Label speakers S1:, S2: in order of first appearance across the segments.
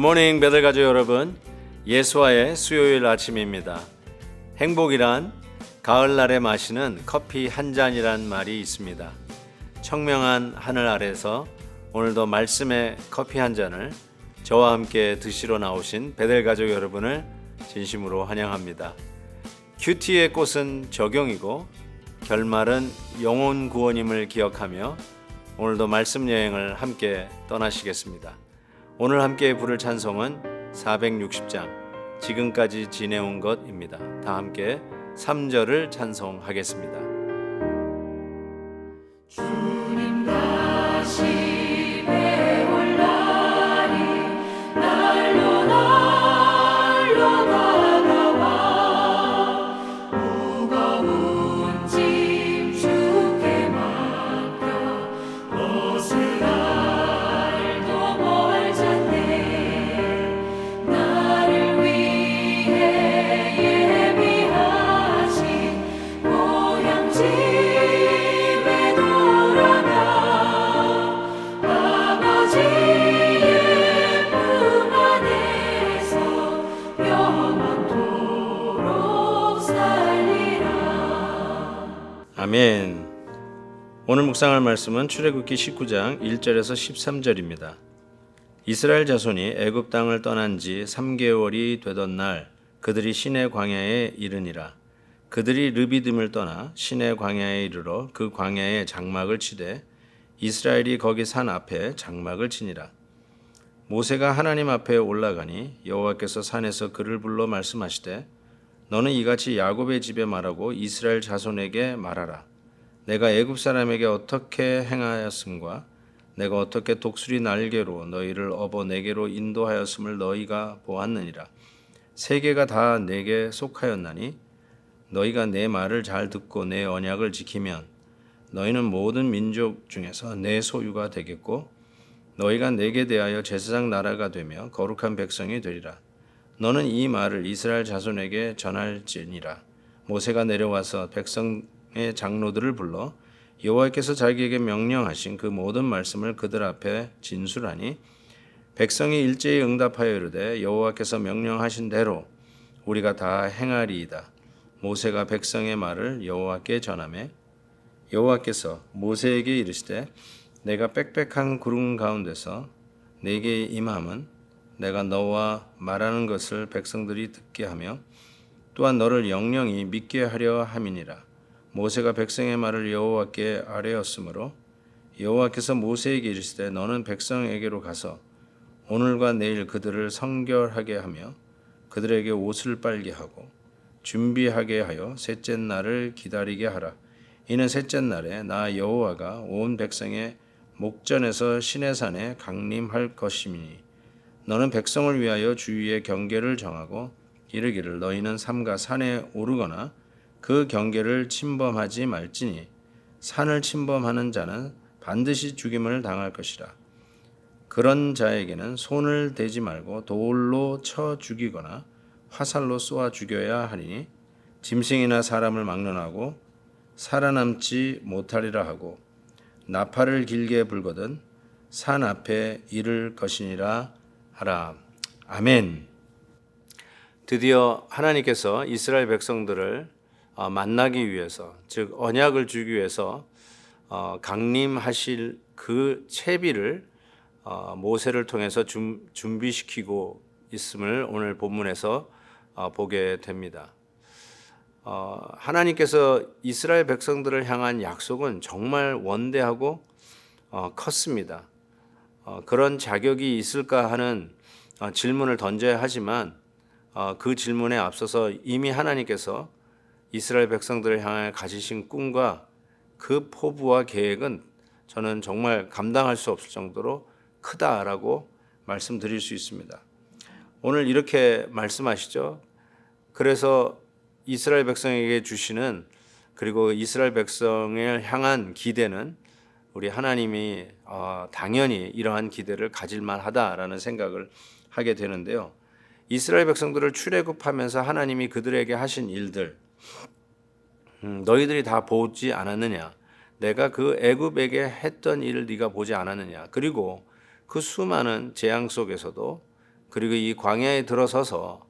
S1: 굿모닝 베들가족 여러분, 예수와의 수요일 아침입니다. 행복이란 가을날에 마시는 커피 한 잔이란 말이 있습니다. 청명한 하늘 아래서 오늘도 말씀의 커피 한 잔을 저와 함께 드시러 나오신 베들가족 여러분을 진심으로 환영합니다. 큐티의 꽃은 적용이고 결말은 영혼 구원임을 기억하며 오늘도 말씀 여행을 함께 떠나시겠습니다. 오늘 함께 부를 찬송은 460장 지금까지 지내온 것입니다. 다 함께 3절을 찬송하겠습니다.
S2: 주님 다시 배울 날이 날로 다가와 무거운 짐 주께 맡겨 어스날도 멀잖네. 나를 위해 예비하신 고향집에 돌아가 아버지의 품 안에서 영원토록 살리라.
S1: 아멘. 오늘 묵상할 말씀은 출애굽기 19장 1절에서 13절입니다. 이스라엘 자손이 애굽 땅을 떠난 지 3개월이 되던 날 그들이 시내 광야에 이르니라. 그들이 르비딤을 떠나 시내 광야에 이르러 그 광야에 장막을 치되 이스라엘이 거기 산 앞에 장막을 치니라. 모세가 하나님 앞에 올라가니 여호와께서 산에서 그를 불러 말씀하시되 너는 이같이 야곱의 집에 말하고 이스라엘 자손에게 말하라. 내가 애굽 사람에게 어떻게 행하였음과 내가 어떻게 독수리 날개로 너희를 업어 내게로 인도하였음을 너희가 보았느니라. 세계가 다 내게 속하였나니 너희가 내 말을 잘 듣고 내 언약을 지키면 너희는 모든 민족 중에서 내 소유가 되겠고 너희가 내게 대하여 제사장 나라가 되며 거룩한 백성이 되리라. 너는 이 말을 이스라엘 자손에게 전할지니라. 모세가 내려와서 백성의 장로들을 불러 여호와께서 자기에게 명령하신 그 모든 말씀을 그들 앞에 진술하니 백성이 일제히 응답하여 이르되 여호와께서 명령하신 대로 우리가 다 행하리이다. 모세가 백성의 말을 여호와께 전하매 여호와께서 모세에게 이르시되 내가 빽빽한 구름 가운데서 내게 임함은 내가 너와 말하는 것을 백성들이 듣게 하며 또한 너를 영영히 믿게 하려 함이니라. 모세가 백성의 말을 여호와께 아뢰었으므로 여호와께서 모세에게 이르시되 너는 백성에게로 가서 오늘과 내일 그들을 성결하게 하며 그들에게 옷을 빨게 하고 준비하게 하여 셋째 날을 기다리게 하라. 이는 셋째 날에 나 여호와가 온 백성의 목전에서 시내산에 강림할 것이니 너는 백성을 위하여 주위의 경계를 정하고 이르기를 너희는 삼가 산에 오르거나 그 경계를 침범하지 말지니 산을 침범하는 자는 반드시 죽임을 당할 것이라. 그런 자에게는 손을 대지 말고 돌로 쳐 죽이거나 화살로 쏘아 죽여야 하리니 짐승이나 사람을 막론하고 살아남지 못하리라 하고 나팔을 길게 불거든 산 앞에 이를 것이니라 하라. 아멘. 드디어 하나님께서 이스라엘 백성들을 만나기 위해서, 즉 언약을 주기 위해서 강림하실 그 채비를 모세를 통해서 준비시키고 있음을 오늘 본문에서 보게 됩니다. 하나님께서 이스라엘 백성들을 향한 약속은 정말 원대하고 컸습니다. 그런 자격이 있을까 하는 질문을 던져야 하지만 그 질문에 앞서서 이미 하나님께서 이스라엘 백성들을 향해 가지신 꿈과 그 포부와 계획은 저는 정말 감당할 수 없을 정도로 크다라고 말씀드릴 수 있습니다. 오늘 이렇게 말씀하시죠. 그래서 이스라엘 백성에게 주시는 그리고 이스라엘 백성을 향한 기대는 우리 하나님이 당연히 이러한 기대를 가질만 하다라는 생각을 하게 되는데요. 이스라엘 백성들을 출애굽하면서 하나님이 그들에게 하신 일들, 너희들이 다 보지 않았느냐? 내가 그 애굽에게 했던 일을 네가 보지 않았느냐? 그리고 그 수많은 재앙 속에서도 그리고 이 광야에 들어서서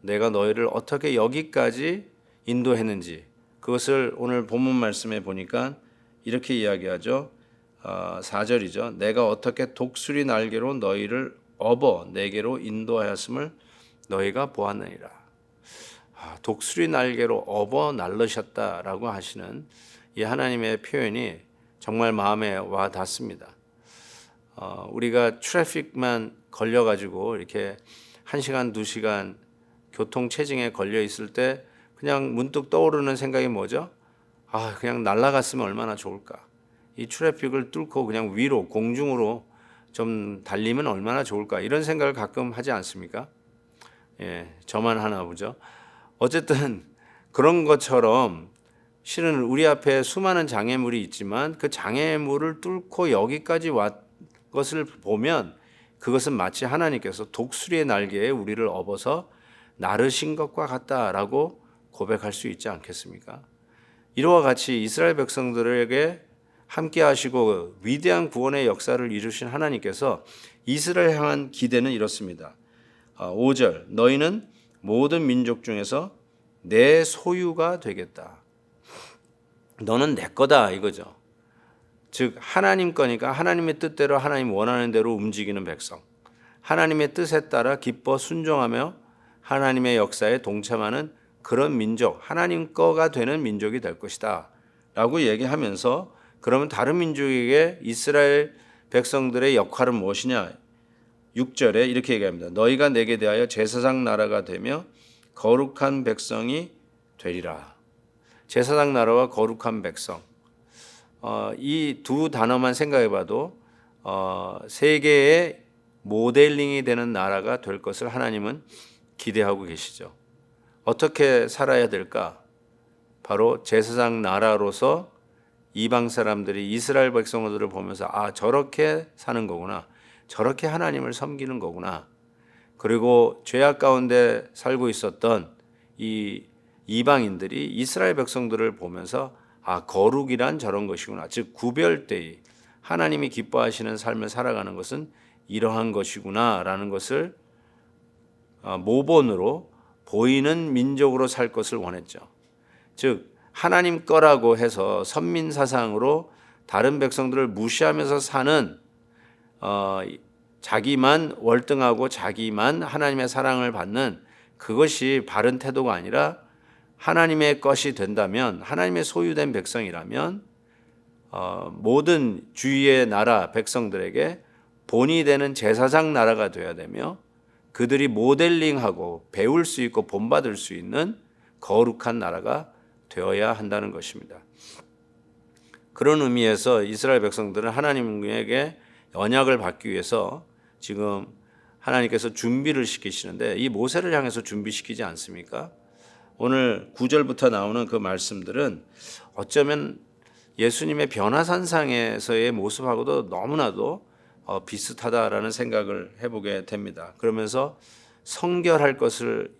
S1: 내가 너희를 어떻게 여기까지 인도했는지 그것을 오늘 본문 말씀에 보니까 이렇게 이야기하죠. 4절이죠. 내가 어떻게 독수리 날개로 너희를 업어 내게로 인도하였음을 너희가 보았느니라. 독수리 날개로 업어 날르셨다라고 하시는 이 하나님의 표현이 정말 마음에 와 닿습니다. 우리가 트래픽만 걸려가지고 이렇게 1시간, 2시간 교통 체증에 걸려 있을 때 그냥 문득 떠오르는 생각이 뭐죠? 그냥 날아갔으면 얼마나 좋을까. 이 트래픽을 뚫고 그냥 위로 공중으로 좀 달리면 얼마나 좋을까. 이런 생각을 가끔 하지 않습니까? 예, 저만 하나 보죠. 어쨌든 그런 것처럼 실은 우리 앞에 수많은 장애물이 있지만 그 장애물을 뚫고 여기까지 왔 것을 보면 그것은 마치 하나님께서 독수리의 날개에 우리를 업어서 나르신 것과 같다라고 고백할 수 있지 않겠습니까? 이와 같이 이스라엘 백성들에게 함께 하시고 위대한 구원의 역사를 이루신 하나님께서 이스라엘 향한 기대는 이렇습니다. 5절 너희는 모든 민족 중에서 내 소유가 되겠다. 너는 내 거다 이거죠. 즉 하나님 거니까 하나님의 뜻대로 하나님 원하는 대로 움직이는 백성, 하나님의 뜻에 따라 기뻐 순종하며 하나님의 역사에 동참하는 그런 민족, 하나님 거가 되는 민족이 될 것이다 라고 얘기하면서 그러면 다른 민족에게 이스라엘 백성들의 역할은 무엇이냐? 6절에 이렇게 얘기합니다. 너희가 내게 대하여 제사장 나라가 되며 거룩한 백성이 되리라. 제사장 나라와 거룩한 백성, 이 두 단어만 생각해봐도 세계의 모델링이 되는 나라가 될 것을 하나님은 기대하고 계시죠. 어떻게 살아야 될까? 바로 제사장 나라로서 이방 사람들이 이스라엘 백성들을 보면서 저렇게 사는 거구나, 저렇게 하나님을 섬기는 거구나. 그리고 죄악 가운데 살고 있었던 이 이방인들이 이스라엘 백성들을 보면서 거룩이란 저런 것이구나. 즉 구별되이 하나님이 기뻐하시는 삶을 살아가는 것은 이러한 것이구나라는 것을 모본으로 보이는 민족으로 살 것을 원했죠. 즉 하나님 거라고 해서 선민 사상으로 다른 백성들을 무시하면서 사는 자기만 월등하고 자기만 하나님의 사랑을 받는 그것이 바른 태도가 아니라 하나님의 것이 된다면, 하나님의 소유된 백성이라면 모든 주위의 나라 백성들에게 본이 되는 제사장 나라가 되어야 되며 그들이 모델링하고 배울 수 있고 본받을 수 있는 거룩한 나라가 되어야 한다는 것입니다. 그런 의미에서 이스라엘 백성들은 하나님에게 언약을 받기 위해서 지금 하나님께서 준비를 시키시는데 이 모세를 향해서 준비시키지 않습니까? 오늘 9절부터 나오는 그 말씀들은 어쩌면 예수님의 변화산상에서의 모습하고도 너무나도 비슷하다라는 생각을 해보게 됩니다. 그러면서 성결할 것을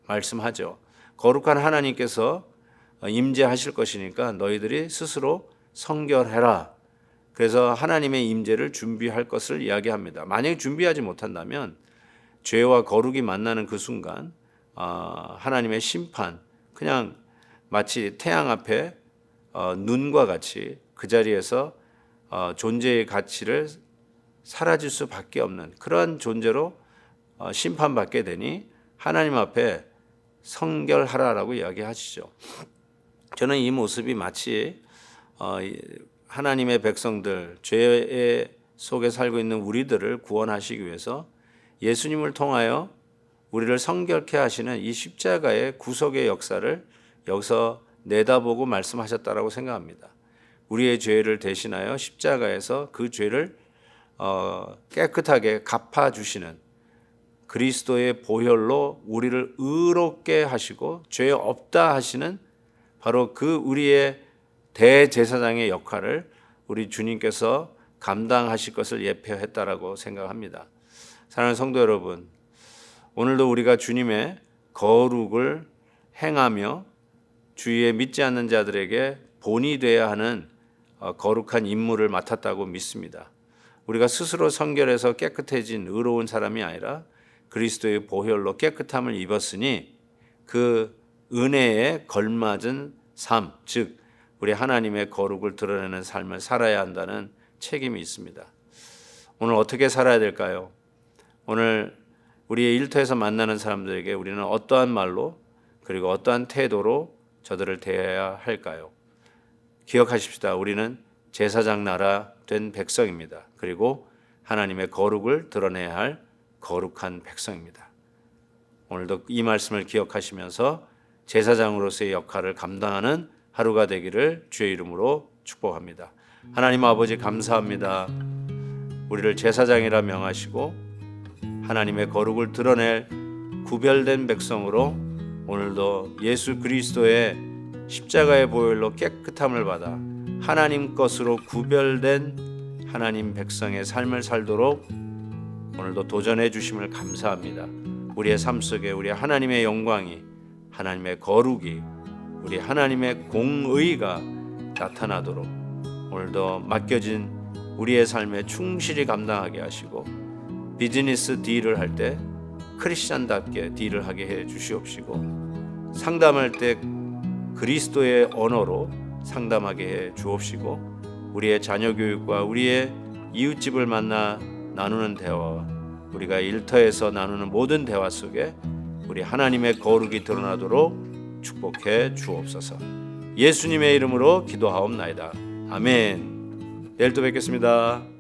S1: 말씀하죠. 거룩한 하나님께서 임재하실 것이니까 너희들이 스스로 성결해라. 그래서 하나님의 임재를 준비할 것을 이야기합니다. 만약에 준비하지 못한다면 죄와 거룩이 만나는 그 순간 하나님의 심판, 그냥 마치 태양 앞에 눈과 같이 그 자리에서 존재의 가치를 사라질 수밖에 없는 그러한 존재로 심판받게 되니 하나님 앞에 성결하라라고 이야기하시죠. 저는 이 모습이 마치 하나님의 백성들, 죄 속에 살고 있는 우리들을 구원하시기 위해서 예수님을 통하여 우리를 성결케 하시는 이 십자가의 구속의 역사를 여기서 내다보고 말씀하셨다라고 생각합니다. 우리의 죄를 대신하여 십자가에서 그 죄를 깨끗하게 갚아주시는 그리스도의 보혈로 우리를 의롭게 하시고 죄 없다 하시는 바로 그 우리의 대제사장의 역할을 우리 주님께서 감당하실 것을 예표했다라고 생각합니다. 사랑하는 성도 여러분, 오늘도 우리가 주님의 거룩을 행하며 주위에 믿지 않는 자들에게 본이 되어야 하는 거룩한 임무를 맡았다고 믿습니다. 우리가 스스로 성결해서 깨끗해진 의로운 사람이 아니라 그리스도의 보혈로 깨끗함을 입었으니 그 은혜에 걸맞은 삶, 즉 우리 하나님의 거룩을 드러내는 삶을 살아야 한다는 책임이 있습니다. 오늘 어떻게 살아야 될까요? 오늘 우리의 일터에서 만나는 사람들에게 우리는 어떠한 말로 그리고 어떠한 태도로 저들을 대해야 할까요? 기억하십시다. 우리는 제사장 나라 된 백성입니다. 그리고 하나님의 거룩을 드러내야 할 거룩한 백성입니다. 오늘도 이 말씀을 기억하시면서 제사장으로서의 역할을 감당하는 하루가 되기를 주의 이름으로 축복합니다. 하나님 아버지 감사합니다. 우리를 제사장이라 명하시고 하나님의 거룩을 드러낼 구별된 백성으로 오늘도 예수 그리스도의 십자가의 보혈로 깨끗함을 받아 하나님 것으로 구별된 하나님 백성의 삶을 살도록 오늘도 도전해 주심을 감사합니다. 우리의 삶 속에 우리 하나님의 영광이, 하나님의 거룩이, 우리 하나님의 공의가 나타나도록 오늘도 맡겨진 우리의 삶에 충실히 감당하게 하시고 비즈니스 딜을 할 때 크리스찬답게 딜을 하게 해 주시옵시고 상담할 때 그리스도의 언어로 상담하게 해 주옵시고 우리의 자녀 교육과 우리의 이웃집을 만나 나누는 대화와 우리가 일터에서 나누는 모든 대화 속에 우리 하나님의 거룩이 드러나도록 축복해 주옵소서. 예수님의 이름으로 기도하옵나이다. 아멘. 내일 또 뵙겠습니다.